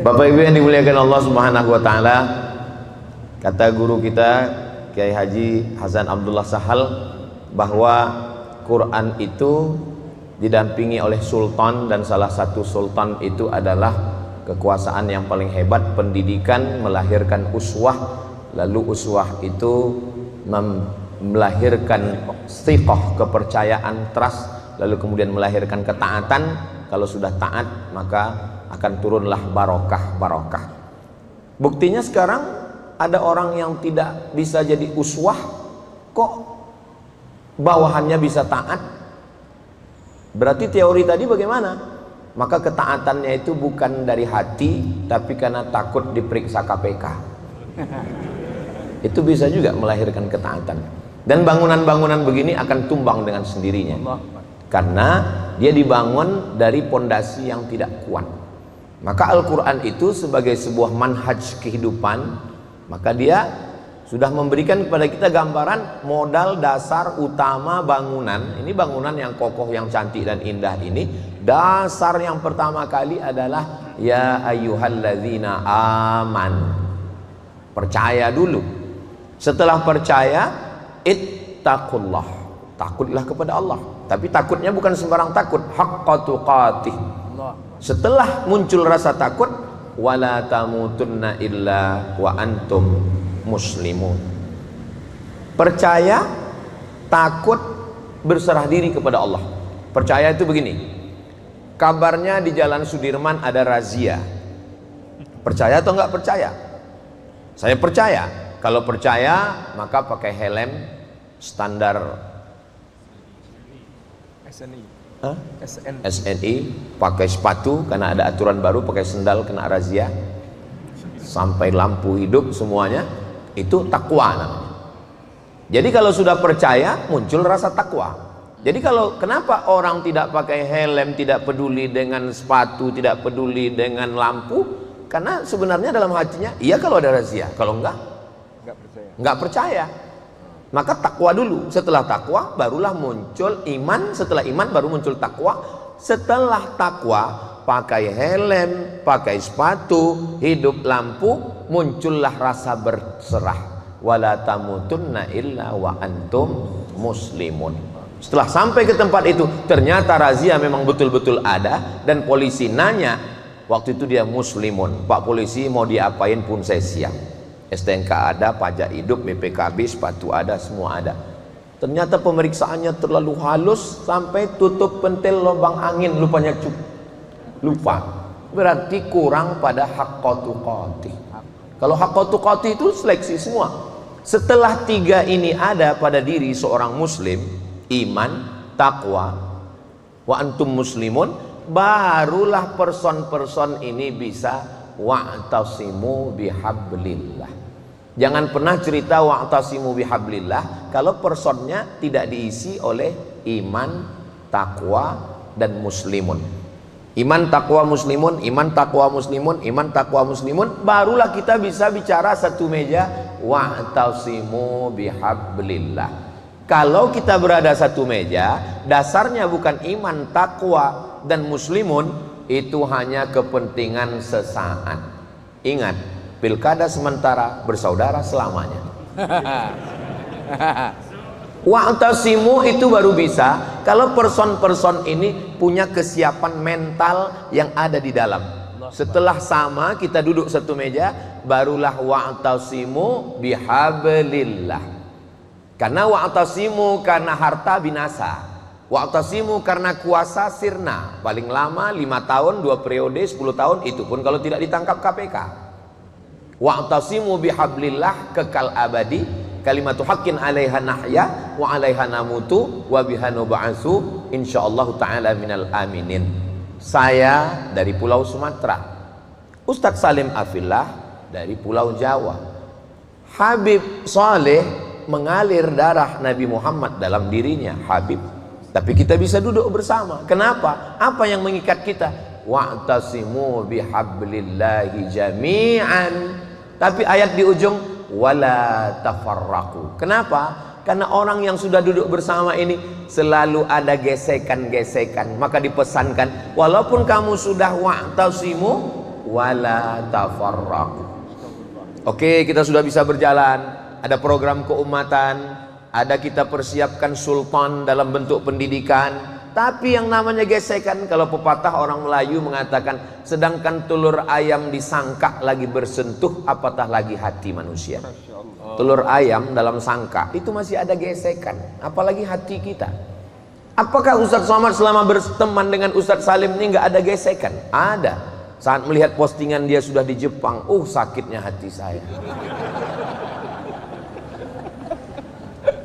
Bapak Ibu yang dimuliakan Allah Subhanahu wa taala, kata guru kita Kiai Haji Hasan Abdullah Sahal bahwa Quran itu didampingi oleh sultan, dan salah satu sultan itu adalah kekuasaan yang paling hebat, pendidikan melahirkan uswah, lalu uswah itu melahirkan thiqah, kepercayaan, trust, lalu kemudian melahirkan ketaatan. Kalau sudah taat maka akan turunlah barokah. Buktinya sekarang ada orang yang tidak bisa jadi uswah, kok bawahannya bisa taat? Berarti teori tadi bagaimana? Maka ketaatannya itu bukan dari hati, tapi karena takut diperiksa KPK. Itu bisa juga melahirkan ketaatan. Dan bangunan-bangunan begini akan tumbang dengan sendirinya, karena dia dibangun dari pondasi yang tidak kuat. Maka Al-Quran itu sebagai sebuah manhaj kehidupan, maka dia sudah memberikan kepada kita gambaran modal dasar utama bangunan. Ini bangunan yang kokoh, yang cantik dan indah ini, dasar yang pertama kali adalah ya ayyuhalladzina amanu, percaya dulu. Setelah percaya, ittaqullah, takutlah kepada Allah. Tapi takutnya bukan sembarang takut, haqqa tuqatih. Setelah muncul rasa takut, wala tamutunna illa wa antum muslimun. Percaya, takut, berserah diri kepada Allah. Percaya itu begini, kabarnya di Jalan Sudirman ada razia. Percaya atau enggak percaya? Saya percaya. Kalau percaya maka pakai helm standar SNI, pakai sepatu karena ada aturan baru, pakai sendal kena razia, sampai lampu hidup semuanya. Itu takwa namanya. Jadi kalau sudah percaya muncul rasa takwa. Jadi kalau kenapa orang tidak pakai helm, tidak peduli dengan sepatu, tidak peduli dengan lampu? Karena sebenarnya dalam hatinya iya kalau ada razia, kalau enggak percaya. Maka takwa dulu, setelah takwa barulah muncul iman, setelah iman baru muncul takwa, setelah takwa pakai helm, pakai sepatu, hidup lampu, muncullah rasa berserah. Wala tamutunna illa wa antum muslimun. Setelah sampai ke tempat itu, ternyata razia memang betul-betul ada, dan polisi nanya, waktu itu dia muslimun, Pak polisi mau diapain pun saya siap. STNK ada, pajak hidup, BPKB, sepatu ada, semua ada. Ternyata pemeriksaannya terlalu halus sampai tutup pentil lubang angin, lupanya lupa. Berarti kurang pada haqqa tuqatih. Kalau haqqa tuqatih itu seleksi semua. Setelah tiga ini ada pada diri seorang muslim, iman, takwa, wa antum muslimun, barulah person-person ini bisa wa'tasimu bihablillah. Jangan pernah cerita wa'tasimu bihablillah kalau personnya tidak diisi oleh iman, takwa, dan muslimun. Iman, takwa, muslimun, iman, takwa, muslimun, iman, takwa, muslimun, barulah kita bisa bicara satu meja wa'tasimu bihablillah. Kalau kita berada satu meja, dasarnya bukan iman, takwa, dan muslimun, itu hanya kepentingan sesaat. Ingat, pilkada sementara, bersaudara selamanya. Wa'tasimu itu baru bisa kalau person-person ini punya kesiapan mental yang ada di dalam. Setelah sama kita duduk satu meja, barulah wa'tasimu bihablillah. Karena wa'tasimu karena harta binasa, wa'tasimu karena kuasa sirna, paling lama 5 tahun, 2 periode, 10 tahun, itu pun kalau tidak ditangkap KPK. Wa'tasimu bihablillah, kekal abadi, kalimatu haqqin 'alaiha nahya wa 'alaiha namutu wa biha nub'atsu insyaallah taala minal aminin. Saya dari Pulau Sumatera, Ustadz Salim Afillah dari Pulau Jawa. Habib Saleh mengalir darah Nabi Muhammad dalam dirinya, Habib. Tapi kita bisa duduk bersama. Kenapa? Apa yang mengikat kita? Wa'tasimu bihablillahi jami'an. Tapi ayat di ujung wala tafarraqu. Kenapa? Karena orang yang sudah duduk bersama ini selalu ada gesekan-gesekan. Maka dipesankan, walaupun kamu sudah wa'tasimu, wala tafarraqu. Oke, kita sudah bisa berjalan, ada program keumatan, ada kita persiapkan sultan dalam bentuk pendidikan. Tapi yang namanya gesekan, kalau pepatah orang Melayu mengatakan, sedangkan telur ayam disangka lagi bersentuh, apatah lagi hati manusia. Telur ayam dalam sangka itu masih ada gesekan, apalagi hati kita. Apakah Ustadz Somad selama berteman dengan Ustadz Salim ini nggak ada gesekan? Ada. Saat melihat postingan dia sudah di Jepang, sakitnya hati saya.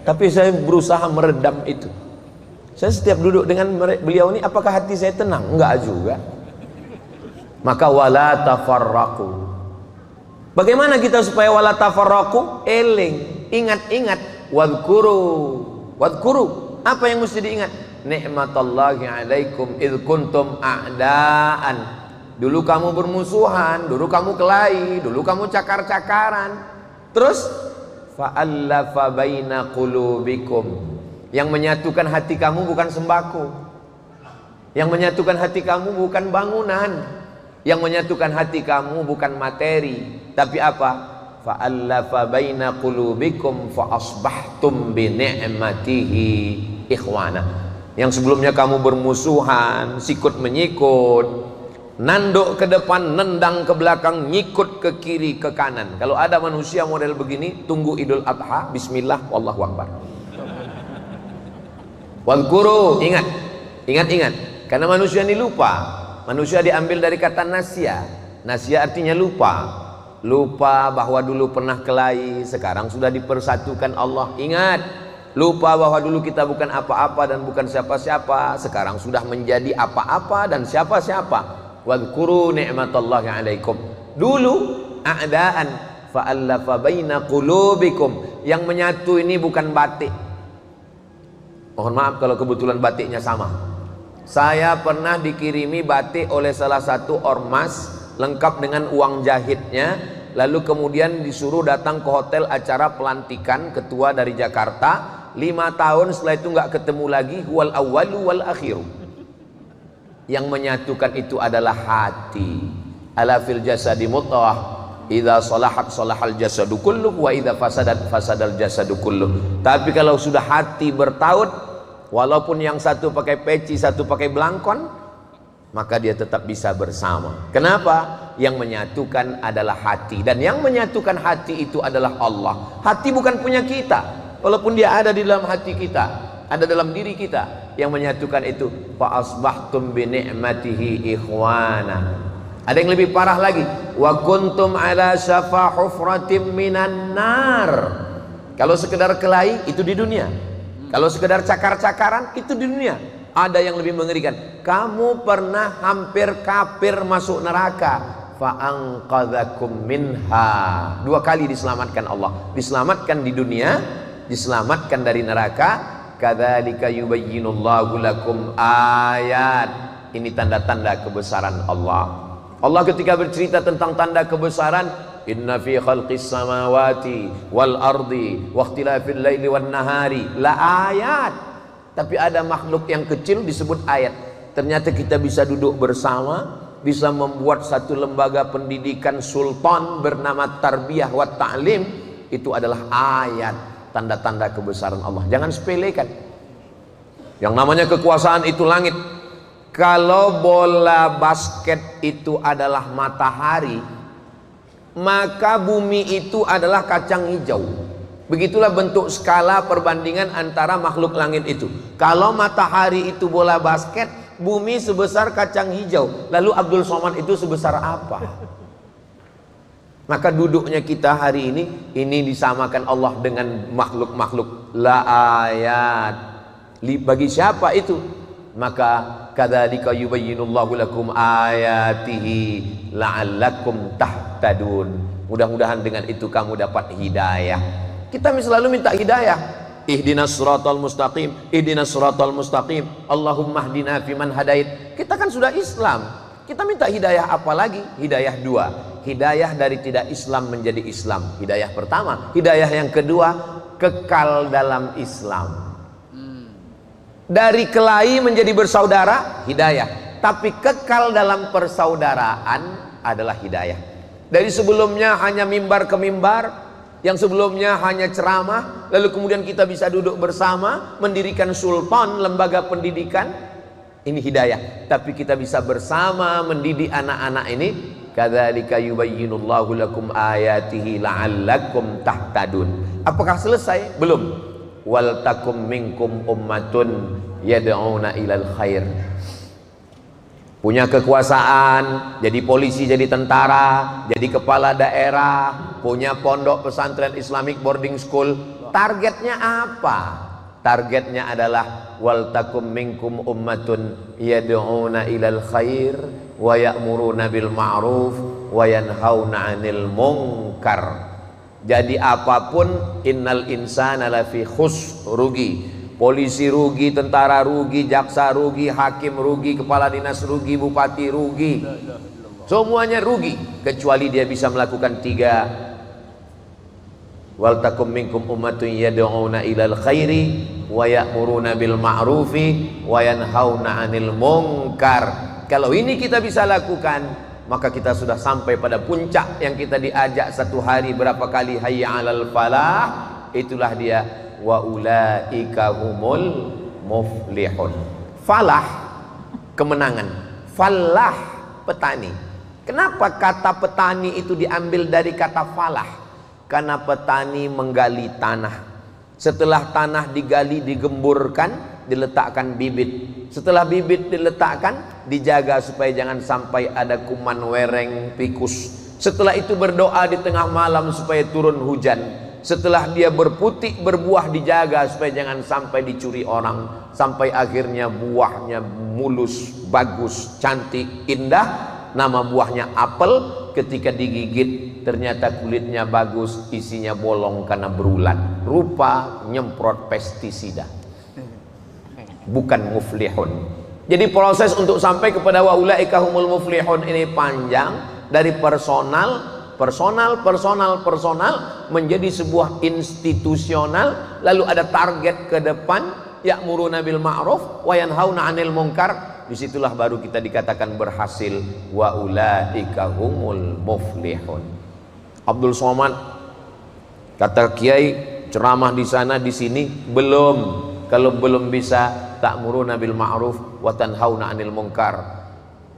Tapi saya berusaha meredam itu. Saya setiap duduk dengan beliau ini, apakah hati saya tenang? Enggak juga. Maka wala tafarraqu. Bagaimana kita supaya wala tafarraqu? Eling, ingat-ingat, wadhkuru. Apa yang mesti diingat? Ni'matallahi 'alaikum id kuntum a'daan. Dulu kamu bermusuhan, dulu kamu kelahi, dulu kamu cakar-cakaran. Terus fa'allafa baina qulubikum. Yang menyatukan hati kamu bukan sembako. Yang menyatukan hati kamu bukan bangunan. Yang menyatukan hati kamu bukan materi, tapi apa? Fa'allafa baina qulubikum fa asbahtum bi ni'matihi ikhwana. Yang sebelumnya kamu bermusuhan, sikut menyikut, nanduk ke depan, nendang ke belakang, nyikut ke kiri, ke kanan. Kalau ada manusia model begini, tunggu Idul Adha, bismillah, wallahu akbar. Wadhkuru, ingat. Karena manusia ini lupa. Manusia diambil dari kata nasya. Nasya artinya lupa. Lupa bahwa dulu pernah kelahi, sekarang sudah dipersatukan Allah. Ingat, lupa bahwa dulu kita bukan apa-apa dan bukan siapa-siapa, sekarang sudah menjadi apa-apa dan siapa-siapa. Wadhkuru ni'matallahi 'alaikum. Dulu a'daan fa'allafa baina qulubikum. Yang menyatu ini bukan batik. Mohon maaf kalau kebetulan batiknya sama. Saya pernah dikirimi batik oleh salah satu ormas lengkap dengan uang jahitnya, lalu kemudian disuruh datang ke hotel acara pelantikan ketua dari Jakarta. 5 tahun setelah itu nggak ketemu lagi. Wal awwalu wal akhiru. Yang menyatukan itu adalah hati. Ala fil jasadi mudghah, idza salahat salahal jasadu kulluh wa idza fasadat fasadal jasadu kulluh. Tapi kalau sudah hati bertaut, walaupun yang satu pakai peci, satu pakai belangkon, maka dia tetap bisa bersama. Kenapa? Yang menyatukan adalah hati, dan yang menyatukan hati itu adalah Allah. Hati bukan punya kita, walaupun dia ada di dalam hati kita, ada dalam diri kita. Yang menyatukan itu fa asbahtum bi ni'matihi ikhwana. Ada yang lebih parah lagi, wa kuntum ala syafa hufratim minan nar. Kalau sekedar kelahi itu di dunia, kalau sekedar cakar-cakaran itu di dunia. Ada yang lebih mengerikan, kamu pernah hampir kafir masuk neraka, fa anqadzakum minha. 2 kali diselamatkan Allah, diselamatkan di dunia, diselamatkan dari neraka. Kadzalika yubayyinullahu lakum ayat. Ini tanda-tanda kebesaran Allah. Allah ketika bercerita tentang tanda kebesaran, inna fi khalqis samawati wal ardi wa ikhtilafil laili wan nahari la ayat. Tapi ada makhluk yang kecil disebut ayat. Ternyata kita bisa duduk bersama, bisa membuat satu lembaga pendidikan sultan bernama Tarbiyah wa Ta'lim. Itu adalah ayat, tanda-tanda kebesaran Allah. Jangan sepelekan. Yang namanya kekuasaan itu langit. Kalau bola basket itu adalah matahari, maka bumi itu adalah kacang hijau. Begitulah bentuk skala perbandingan antara makhluk langit itu. Kalau matahari itu bola basket, bumi sebesar kacang hijau, lalu Abdul Somad itu sebesar apa? Maka duduknya kita hari ini disamakan Allah dengan makhluk-makhluk. La ayat. Bagi siapa itu? Maka kadzalika yubayyinullahu lakum ayatihi la'allakum tahtadun. Mudah-mudahan dengan itu kamu dapat hidayah. Kita selalu minta hidayah. Ihdinas siratal mustaqim, ihdinas siratal mustaqim, Allahumma hdina fiman hadait. Kita kan sudah Islam. Kita minta hidayah apa lagi? Hidayah 2. Hidayah dari tidak Islam menjadi Islam. Hidayah pertama. Hidayah yang kedua, kekal dalam Islam. Dari kelahi menjadi bersaudara, hidayah. Tapi kekal dalam persaudaraan adalah hidayah. Dari sebelumnya hanya mimbar ke mimbar, yang sebelumnya hanya ceramah, lalu kemudian kita bisa duduk bersama mendirikan sultan, lembaga pendidikan, ini hidayah. Tapi kita bisa bersama mendidik anak-anak ini. Kadzalika yubayyinullahu lakum ayatihi la'allakum tahtadun. Apakah selesai? Belum. Wal takum minkum ummatun yad'una ilal khair. Punya kekuasaan, jadi polisi, jadi tentara, jadi kepala daerah, punya pondok pesantren Islamic boarding school. Targetnya apa? Targetnya adalah wal takum minkum ummatun yad'una ilal khair wa ya'muruna bil ma'ruf wa yanhauna 'anil munkar. Jadi apapun, innal insana lafi khusr, rugi. Polisi rugi, tentara rugi, jaksa rugi, hakim rugi, kepala dinas rugi, bupati rugi. Semuanya rugi kecuali dia bisa melakukan 3. Wal takum minkum ummatun yad'una ilal khairi wa ya'muruna bil ma'rufi wa yanhauna 'anil munkar. Kalau ini kita bisa lakukan, maka kita sudah sampai pada puncak yang kita diajak satu hari berapa kali, hayya 'alal falah. Itulah dia, wa ulaika humul muflihun. Falah, kemenangan. Falah, petani. Kenapa kata petani itu diambil dari kata falah? Karena petani menggali tanah. Setelah tanah digali, digemburkan, diletakkan bibit. Setelah bibit diletakkan, dijaga supaya jangan sampai ada kuman, wereng, tikus. Setelah itu berdoa di tengah malam supaya turun hujan. Setelah dia berputik, berbuah, dijaga supaya jangan sampai dicuri orang. Sampai akhirnya buahnya mulus, bagus, cantik, indah. Nama buahnya apel. Ketika digigit ternyata kulitnya bagus, isinya bolong karena berulat. Rupa nyemprot pestisida. Bukan muflihun. Jadi proses untuk sampai kepada wa ulaika humul muflihun ini panjang. Dari personal menjadi sebuah institusional, lalu ada target ke depan, ya'muruna bil ma'ruf wa yanhauna 'anil munkar. Disitulah baru kita dikatakan berhasil, wa ulaika humul muflihun. Abdul Somad kata kiai ceramah di sana di sini belum. Kalau belum bisa ta'muruna bil ma'ruf wa tanhauna 'anil munkar,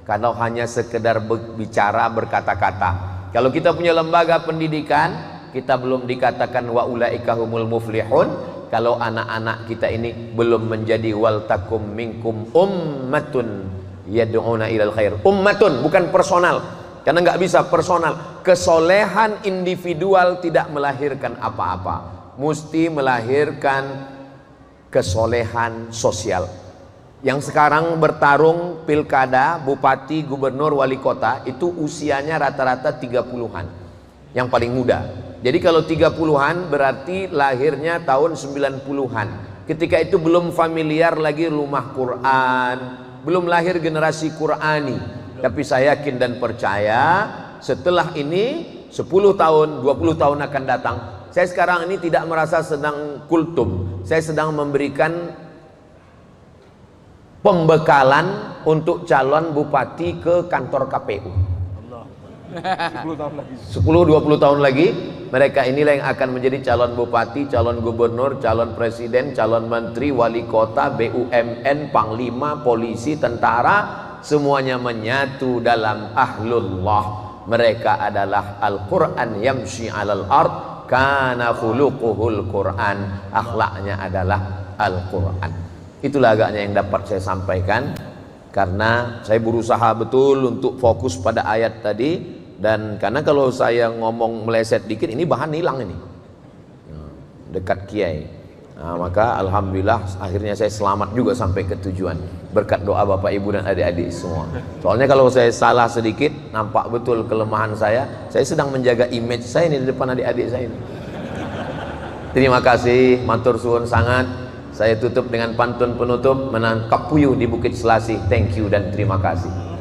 kalau hanya sekedar bicara, berkata-kata. Kalau kita punya lembaga pendidikan, kita belum dikatakan wa ulaika humul muflihun. Kalau anak-anak kita ini belum menjadi wal takum minkum ummatun yad'una ilal khair. Ummatun, bukan personal. Karena nggak bisa personal. Kesolehan individual tidak melahirkan apa-apa. Mesti melahirkan kesolehan sosial. Yang sekarang bertarung pilkada, bupati, gubernur, wali kota, itu usianya rata-rata 30-an. Yang paling muda. Jadi kalau 30-an berarti lahirnya tahun 90-an. Ketika itu belum familiar lagi rumah Quran, belum lahir generasi Qurani. Tapi saya yakin dan percaya setelah ini 10 tahun, 20 tahun akan datang. Saya sekarang ini tidak merasa sedang kultum. Saya sedang memberikan pembekalan untuk calon bupati ke kantor KPU. 10-20 tahun lagi mereka inilah yang akan menjadi calon bupati, calon gubernur, calon presiden, calon menteri, wali kota, BUMN, panglima, polisi, tentara, semuanya menyatu dalam ahlullah. Mereka adalah Al-Quran yamshi alal ard kana khuluquhul Quran. Akhlaknya adalah Al-Quran. Itulah agaknya yang dapat saya sampaikan, karena saya berusaha betul untuk fokus pada ayat tadi. Dan karena kalau saya ngomong meleset dikit, ini bahan hilang ini dekat kiai. Maka alhamdulillah akhirnya saya selamat juga sampai ke tujuan berkat doa bapak ibu dan adik-adik semua. Soalnya kalau saya salah sedikit, nampak betul kelemahan saya sedang menjaga image saya ini di depan adik-adik saya ini. Terima kasih, matur suwun sangat. Saya tutup dengan pantun penutup, menangkap puyuh di Bukit Selasih. Thank you dan terima kasih.